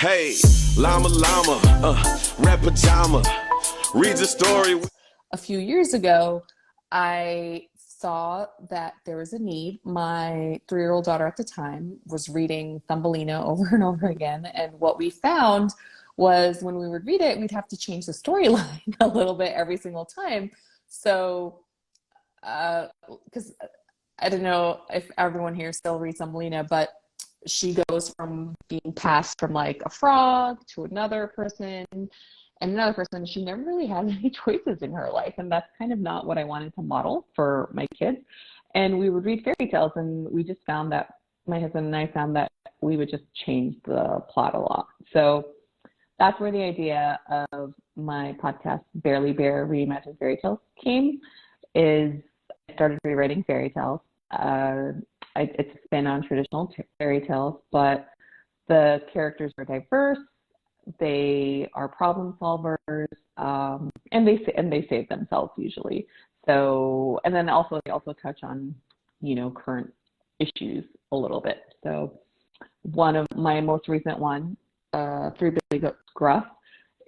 Hey, llama, red pajama, reads a story. A few years ago, I saw that there was a need. My 3-year-old daughter at the time was reading Thumbelina over and over again. And what we found was when we would read it, we'd have to change the storyline a little bit every single time. So, because I don't know if everyone here still reads Thumbelina, but she goes from being passed from like a frog to another person and another person. She never really has any choices in her life, and that's kind of not what I wanted to model for my kids. And we would read fairy tales, and we just found that my husband and I found that we would just change the plot a lot. So that's where the idea of my podcast, Bearily Reimagined Fairy Tales, came. Is I started rewriting fairy tales. It's a spin on traditional fairy tales, but the characters are diverse. They are problem solvers, and they save themselves usually. So, and then they also touch on, current issues a little bit. So, one of my most recent one, Three Billy Goats Gruff,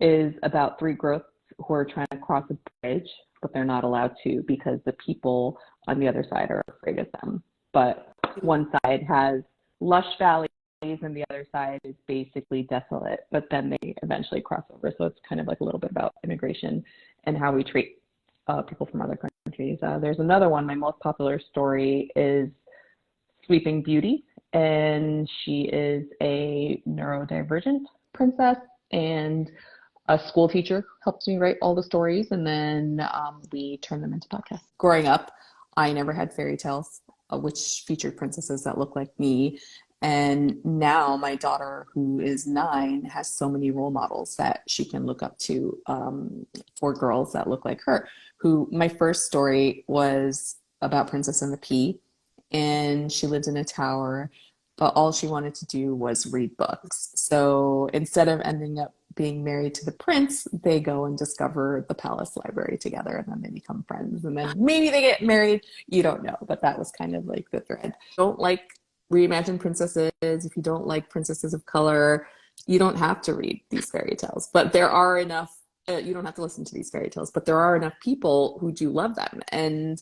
is about three goats who are trying to cross a bridge, but they're not allowed to because the people on the other side are afraid of them. But one side has lush valleys and the other side is basically desolate, but then they eventually cross over. So it's kind of like a little bit about immigration and how we treat people from other countries. There's another one. My most popular story is Sleeping Beauty, and she is a neurodivergent princess, and a school teacher helps me write all the stories, and then we turn them into podcasts. Growing up, I never had fairy tales which featured princesses that look like me. And now my daughter, who is 9, has so many role models that she can look up to for girls that look like her. My first story was about Princess and the Pea, and she lived in a tower, but all she wanted to do was read books. So instead of ending up being married to the prince, they go and discover the palace library together, and then they become friends, and then maybe they get married. You don't know, but that was kind of like the thread. Don't like reimagined princesses. If you don't like princesses of color, you don't have to read these fairy tales, but there are enough, you don't have to listen to these fairy tales, but there are enough people who do love them. And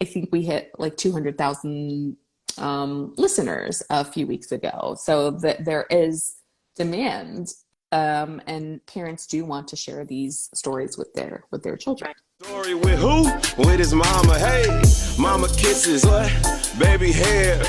I think we hit like 200,000 listeners a few weeks ago. So that there is demand, and parents do want to share these stories with their children. Story with who? With his mama. Hey, mama kisses, what? Baby hair.